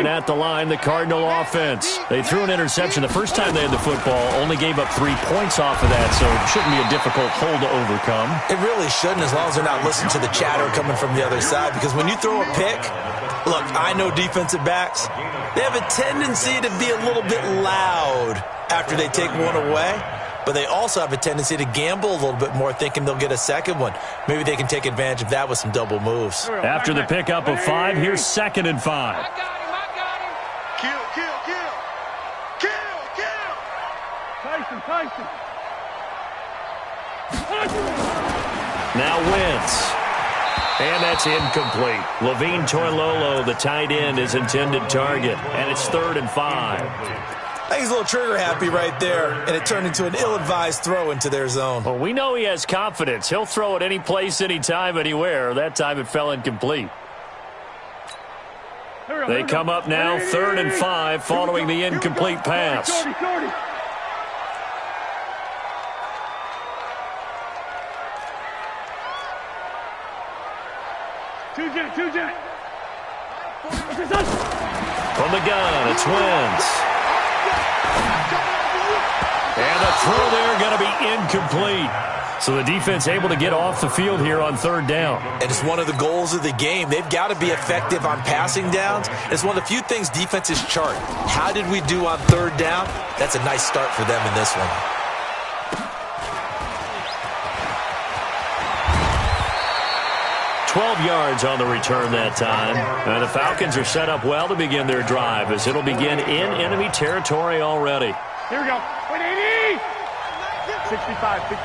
at the line, the Cardinal offense. They threw an interception the first time they had the football, only gave up 3 points off of that, so it shouldn't be a difficult hole to overcome. It really shouldn't, as long as they're not listening to the chatter coming from the other side, because when you throw a pick, look, I know defensive backs, they have a tendency to be a little bit loud after they take one away. But they also have a tendency to gamble a little bit more, thinking they'll get a second one. Maybe they can take advantage of that with some double moves. After the pickup of 5, here's 2nd and 5. I got him. Kill. Tyson. Now Wentz. And that's incomplete. Levine Toilolo, the tight end, is intended target. And it's 3rd and 5. I think he's a little trigger-happy right there, and it turned into an ill-advised throw into their zone. Well, we know he has confidence. He'll throw it any place, anytime, anywhere. That time it fell incomplete. They come up now, 3rd and 5, following the incomplete pass. Two jet. From the gun, it's Wentz. And the throw there going to be incomplete. So the defense able to get off the field here on 3rd down. And it's one of the goals of the game. They've got to be effective on passing downs. It's one of the few things defenses chart. How did we do on 3rd down? That's a nice start for them in this one. Yards on the return that time. And the Falcons are set up well to begin their drive as it'll begin in enemy territory already. Here we go. 180. 65. Heavy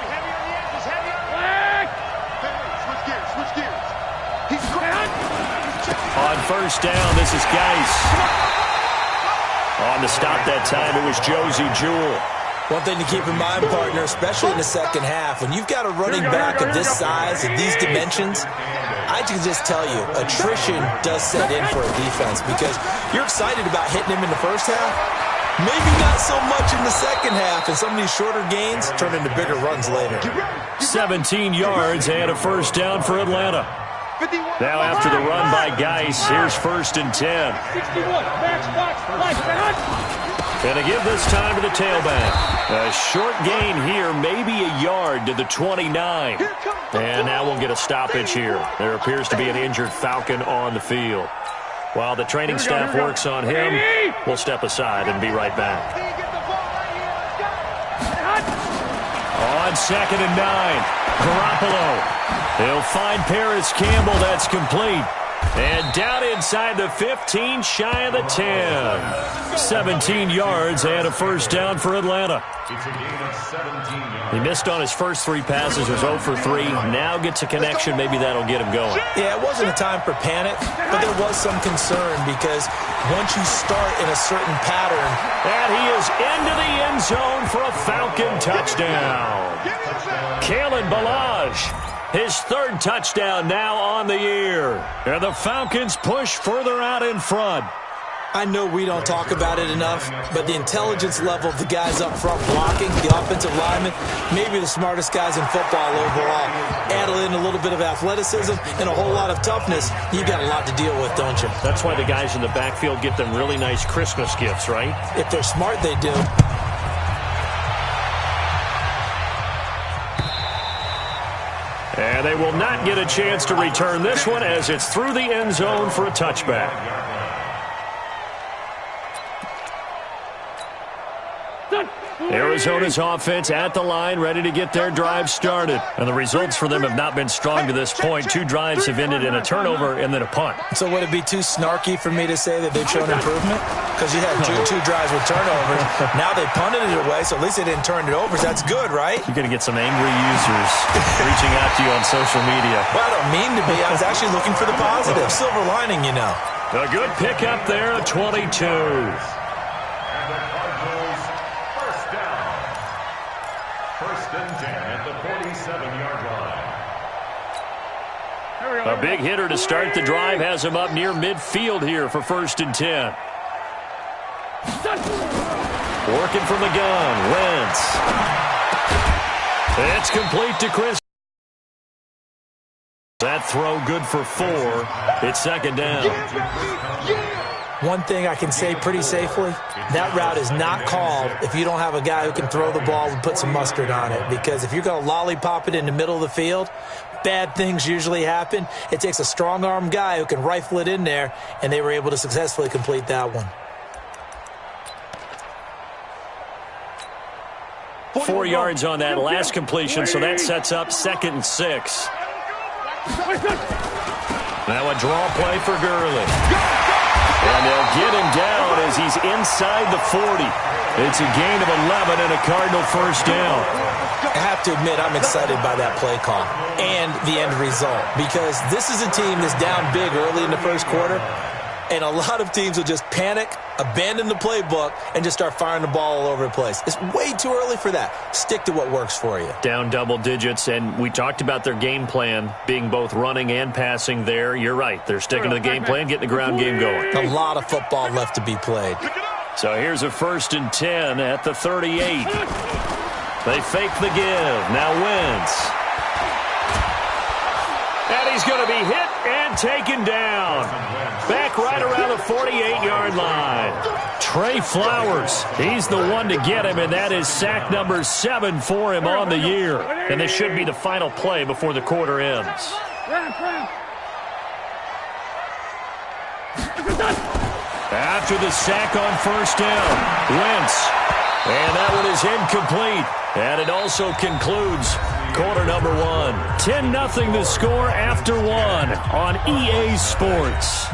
on the edges. Heavy on the edges. Switch gears. He's great. On 1st down, this is Geis. On the stop that time, it was Josie Jewell. One thing to keep in mind, partner, especially in the second half, when you've got a running back of this size and these dimensions, I can just tell you, attrition does set in for a defense because you're excited about hitting him in the first half. Maybe not so much in the second half, and some of these shorter gains turn into bigger runs later. 17 yards and a 1st down for Atlanta. Now after the run by Geis, here's 1st and 10. 61. Box. And to give this time to the tailback. A short gain here, maybe a yard to the 29. And now we'll get a stoppage here. There appears to be an injured Falcon on the field. While the training staff works on him, we'll step aside and be right back. On 2nd and 9, Garoppolo. He'll find Paris Campbell. That's complete. And down inside the 15, shy of the 10. 17 yards and a 1st down for Atlanta. He missed on his first 3 passes, was 0 for 3. Now gets a connection. Maybe that'll get him going. Yeah, it wasn't a time for panic, but there was some concern because once you start in a certain pattern. And he is into the end zone for a Falcon touchdown. Kalen Ballage. His 3rd touchdown now on the year. And the Falcons push further out in front. I know we don't talk about it enough, but the intelligence level of the guys up front blocking, the offensive linemen, maybe the smartest guys in football overall. Add in a little bit of athleticism and a whole lot of toughness. You've got a lot to deal with, don't you? That's why the guys in the backfield get them really nice Christmas gifts, right? If they're smart, they do. And they will not get a chance to return this one as it's through the end zone for a touchback. Arizona's offense at the line, ready to get their drive started. And the results for them have not been strong to this point. 2 drives have ended in a turnover and then a punt. So would it be too snarky for me to say that they've shown improvement? Because you had two drives with turnovers. Now they punted it away, so at least they didn't turn it over. So that's good, right? You're going to get some angry users reaching out to you on social media. Well, I don't mean to be. I was actually looking for the positive. Silver lining, you know. A good pickup there, a 22. A big hitter to start the drive has him up near midfield here for 1st and 10. Working from the gun, Wentz. It's complete to Chris. That throw good for 4. It's 2nd down. One thing I can say pretty safely, that route is not called if you don't have a guy who can throw the ball and put some mustard on it. Because if you're going to lollipop it in the middle of the field, bad things usually happen. It takes a strong-arm guy who can rifle it in there, and they were able to successfully complete that one. 4 yards on that last completion, so that sets up 2nd and 6. Now a draw play for Gurley. And they'll get him down as he's inside the 40. It's a gain of 11 and a Cardinal first down. I have to admit I'm excited by that play call and the end result, because this is a team that's down big early in the first quarter, and a lot of teams will just panic, abandon the playbook, and just start firing the ball all over the place. It's way too early for that. Stick to what works for you. Down double digits, and we talked about their game plan being both running and passing there. You're right. They're sticking to the game plan, getting the ground game going. A lot of football left to be played. So here's a 1st and 10 at the 38. They fake the give. Now Wentz. And he's going to be hit and taken down. Back right around the 48-yard line. Trey Flowers, he's the one to get him, and that is sack number 7 for him on the year. And this should be the final play before the quarter ends. After the sack on 1st down, Wentz. And that one is incomplete. And it also concludes quarter number 1. 10-0 the score after 1 on EA Sports.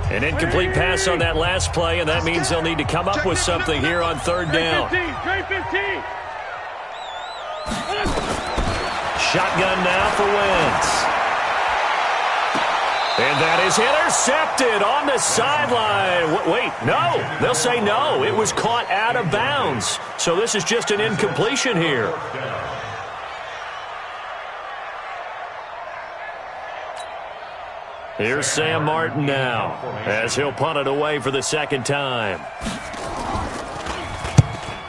An incomplete pass on that last play, and that means they'll need to come up with something here on 3rd down. Shotgun now for Wentz. And that is intercepted on the sideline. Wait, no. They'll say no. It was caught out of bounds. So this is just an incompletion here. Here's Sam Martin now as he'll punt it away for the 2nd time.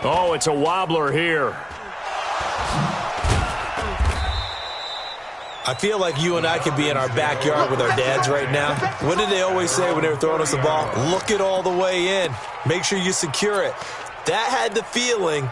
Oh, it's a wobbler here. I feel like you and I could be in our backyard with our dads right now. What did they always say when they were throwing us the ball? Look it all the way in. Make sure you secure it. That had the feeling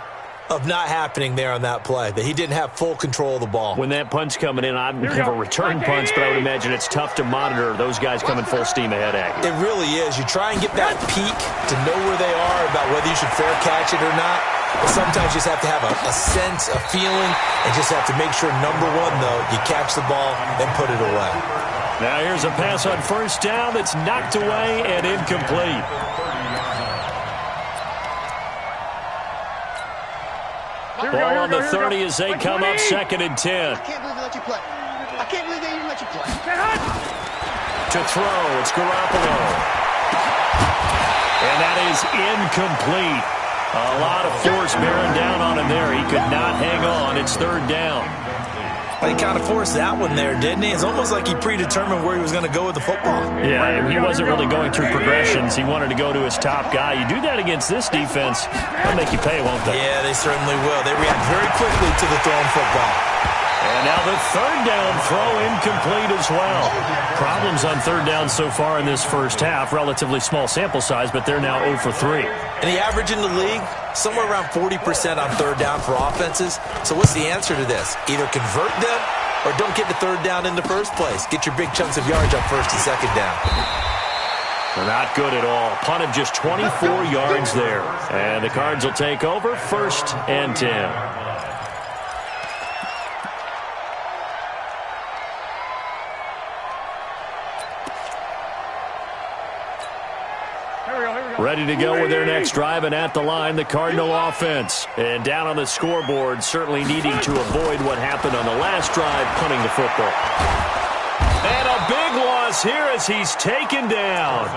of not happening there on that play, that he didn't have full control of the ball. When that punt's coming in, I never return punts, but I would imagine it's tough to monitor those guys coming full steam ahead at you. It really is. You try and get that peek to know where they are about whether you should fair catch it or not. But sometimes you just have to have a sense, a feeling, and just have to make sure, number 1, though, you catch the ball and put it away. Now here's a pass on 1st down that's knocked away and incomplete. Ball on the 30 as they come up 2nd and 10. I can't believe they let you play. I can't believe they even let you play. To throw, it's Garoppolo. And that is incomplete. A lot of force bearing down on him there. He could not hang on. It's 3rd down. He kind of forced that one there, didn't he? It's almost like he predetermined where he was going to go with the football. Yeah, he wasn't really going through progressions. He wanted to go to his top guy. You do that against this defense, they'll make you pay, won't they? Yeah, they certainly will. They react very quickly to the thrown football. And now the 3rd down throw incomplete as well. Problems on 3rd down so far in this first half. Relatively small sample size, but they're now 0 for 3. And the average in the league, somewhere around 40% on 3rd down for offenses. So what's the answer to this? Either convert them or don't get the 3rd down in the first place. Get your big chunks of yards on 1st and 2nd down. They're not good at all. Punted just 24 yards there. And the Cards will take over 1st and 10. Ready to go with their next drive, and at the line, the Cardinal offense. And down on the scoreboard, certainly needing to avoid what happened on the last drive, punting the football. And a big loss here as he's taken down.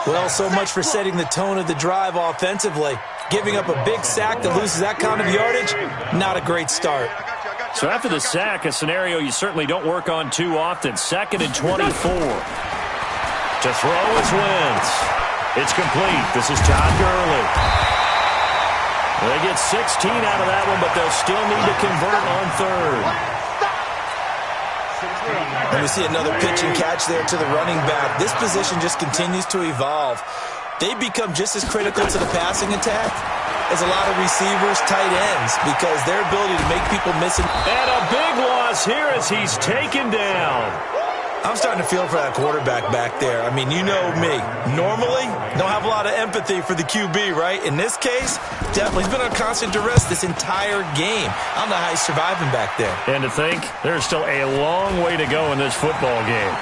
Well, so much for setting the tone of the drive offensively. Giving up a big sack that loses that kind of yardage, not a great start. So after the sack, a scenario you certainly don't work on too often. 2nd and 24. To To throw is Wentz. It's complete. This is Todd Gurley. They get 16 out of that one, but they'll still need to convert on third. And we see another pitch and catch there to the running back. This position just continues to evolve. They become just as critical to the passing attack as a lot of receivers, tight ends, because their ability to make people miss it. And a big loss here as he's taken down. I'm starting to feel for that quarterback back there. I mean, you know me. Normally, don't have a lot of empathy for the QB, right? In this case, definitely. He's been on constant duress this entire game. I don't know how he's surviving back there. And to think, there's still a long way to go in this football game.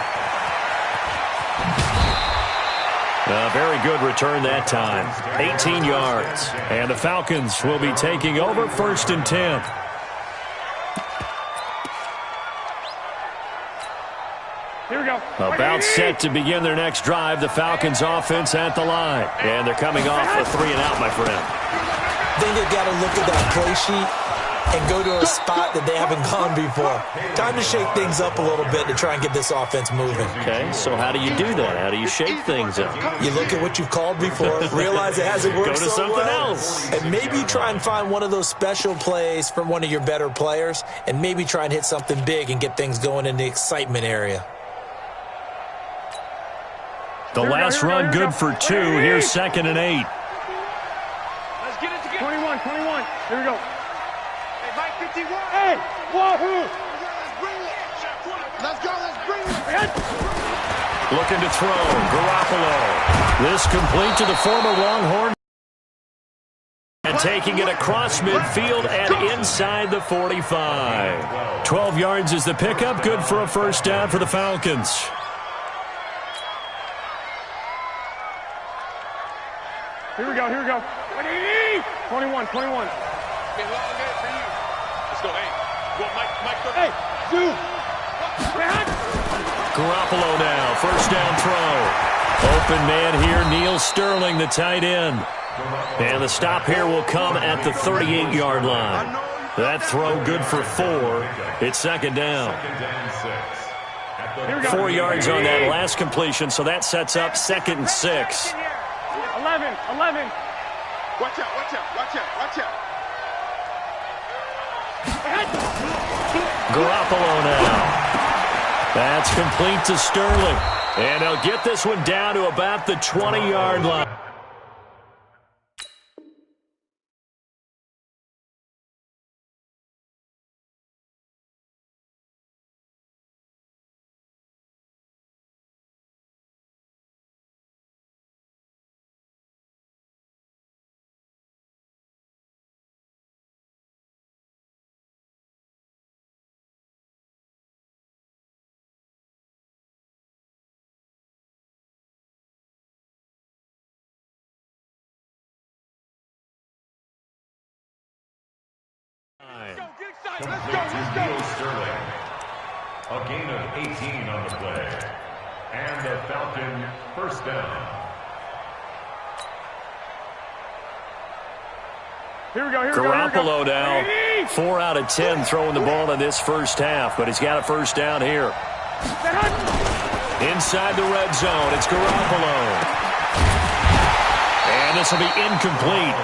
A very good return that time. 18 yards. And the Falcons will be taking over 1st and 10. Here we go. About set to begin their next drive. The Falcons offense at the line. And they're coming off a 3-and-out, my friend. I think they've got to look at that play sheet and go to a spot that they haven't gone before. Time to shake things up a little bit to try and get this offense moving. Okay, so how do you do that? How do you shake things up? You look at what you've called before, realize it hasn't worked Go to so something well, else. and maybe you try and find one of those special plays from one of your better players, and maybe try and hit something big and get things going in the excitement area. The last run good for 2. Here's 2nd and 8. Let's get it together. 21. Here we go. Hey, Mike 51. Hey, wahoo. Let's go. Let's bring it. Looking to throw. Garoppolo. This complete to the former Longhorn. And taking it across midfield and inside the 45. 12 yards is the pickup. Good for a first down for the Falcons. Here we go. 21. Get long for you. Let's go. Hey, go, Mike. Go. Hey, dude. Garoppolo now. First down throw. Open man here. Neil Sterling, the tight end. And the stop here will come at the 38-yard line. That throw good for 4. It's 2nd down. 4 yards on that last completion, so that sets up 2nd and 6. 11. Watch out. Garoppolo now. That's complete to Sterling. And he'll get this one down to about the 20-yard line. Let's go. Sterling. A gain of 18 on the play. And the Falcon first down. Here we go. Garoppolo now. 4 out of 10 throwing the ball in this first half, but he's got a first down here. Inside the red zone, it's Garoppolo. And this will be incomplete.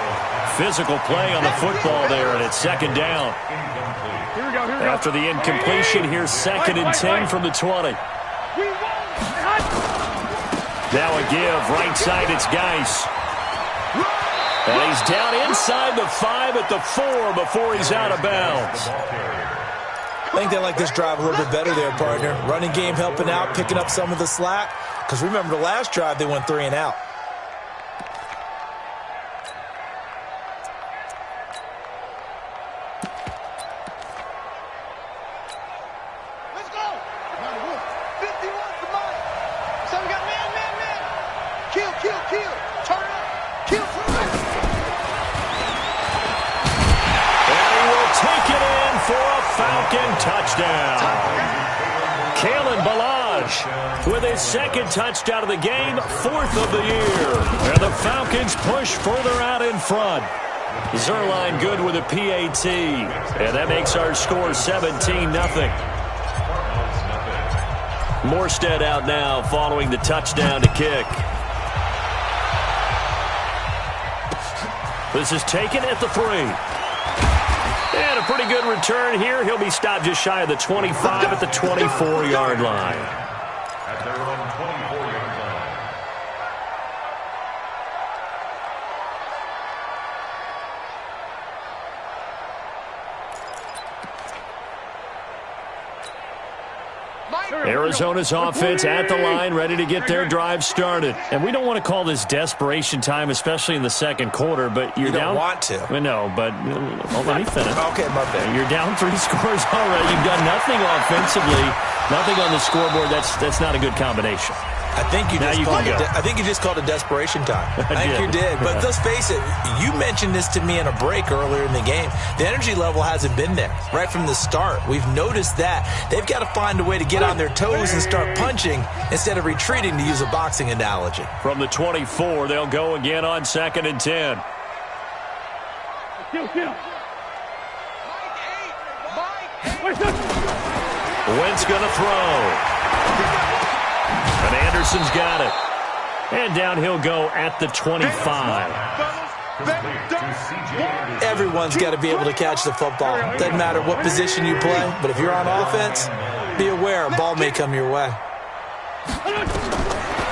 Physical play on the football there, and it's 2nd down. Here we go. After the incompletion, here's 2nd and 10 from the 20. Now a give, right side, it's Geis. And he's down inside the 5 at the 4 before he's out of bounds. I think they like this drive a little bit better there, partner. Running game helping out, picking up some of the slack. Because remember, the last drive, they went 3-and-out. With his 2nd touchdown of the game, 4th of the year. And the Falcons push further out in front. Zerline good with a PAT. And that makes our score 17-0. Morstead out now following the touchdown to kick. This is taken at the 3. And a pretty good return here. He'll be stopped just shy of the 25 at the 24-yard line. At their own 24-yard line. Arizona's offense at the line, ready to get their drive started. And we don't want to call this desperation time, especially in the second quarter, but you're down. You don't want to. No, but let me finish. Okay, my bad. You're down 3 scores already. You've done nothing offensively, nothing on the scoreboard. That's not a good combination. I think you just called it desperation time. I think you did. But let's face it, you mentioned this to me in a break earlier in the game. The energy level hasn't been there right from the start. We've noticed that. They've got to find a way to get on their toes and start punching instead of retreating, to use a boxing analogy. From the 24, they'll go again on 2nd and 10. Wentz going to throw. And Anderson's got it. And down he'll go at the 25. Everyone's got to be able to catch the football. Doesn't matter what position you play, but if you're on offense, be aware a ball may come your way.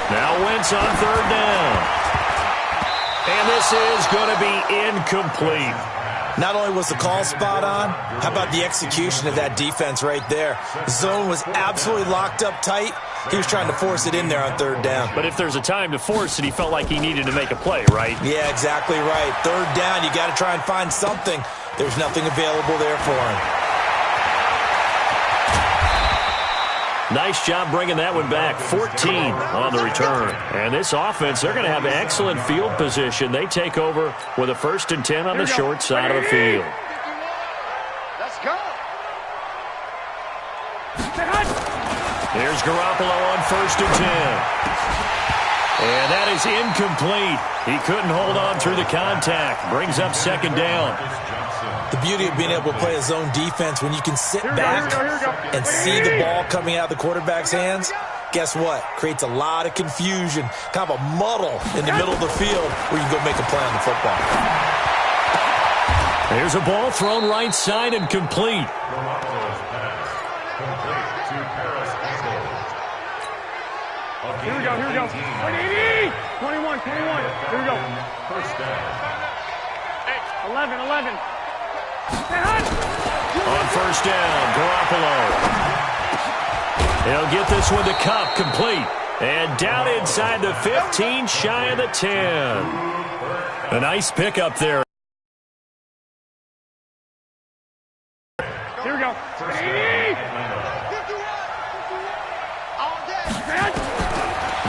Now Wentz on 3rd down. And this is going to be incomplete. Not only was the call spot on, how about the execution of that defense right there? The zone was absolutely locked up tight. He was trying to force it in there on 3rd down. But if there's a time to force it, he felt like he needed to make a play, right? Yeah, exactly right. 3rd down, you got to try and find something. There's nothing available there for him. Nice job bringing that one back. 14 on the return. And this offense, they're going to have excellent field position. They take over with a 1st and 10 on the short side of the field. Let's go. Here's Garoppolo on 1st and 10. And that is incomplete. He couldn't hold on through the contact. Brings up 2nd down. The beauty of being able to play a zone defense, when you can sit back and see the ball coming out of the quarterback's hands, guess what? Creates a lot of confusion, kind of a muddle in the middle of the field where you can go make a play on the football. There's a ball thrown right side and complete. Here we go. 21. Here we go. 11. On 1st down, Garoppolo. He'll get this one to Cup, complete. And down inside the 15, shy of the 10. A nice pickup there. Here we go.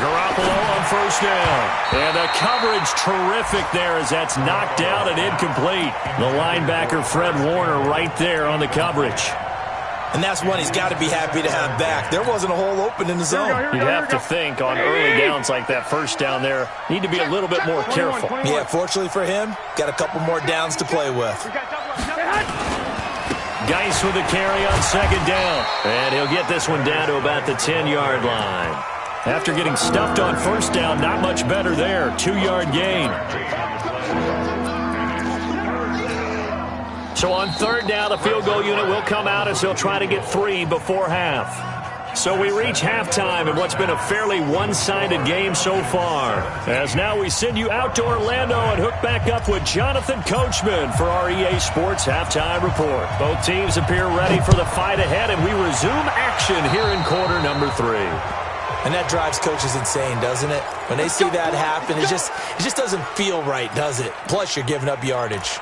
Garoppolo on 1st down. And the coverage terrific there as that's knocked down and incomplete. The linebacker, Fred Warner, right there on the coverage. And that's one he's got to be happy to have back. There wasn't a hole open in the zone. You'd have to think on early downs like that 1st down there, need to be a little bit more careful. Yeah, fortunately for him, got a couple more downs to play with. Geis with a carry on 2nd down. And he'll get this one down to about the 10-yard line. After getting stuffed on 1st down, not much better there. 2-yard gain. So on 3rd down, the field goal unit will come out as they'll try to get 3 before half. So we reach halftime in what's been a fairly one-sided game so far. As now we send you out to Orlando and hook back up with Jonathan Coachman for our EA Sports Halftime Report. Both teams appear ready for the fight ahead, and we resume action here in quarter number 3. And that drives coaches insane, doesn't it? When they see that happen, it just doesn't feel right, does it? Plus, you're giving up yardage.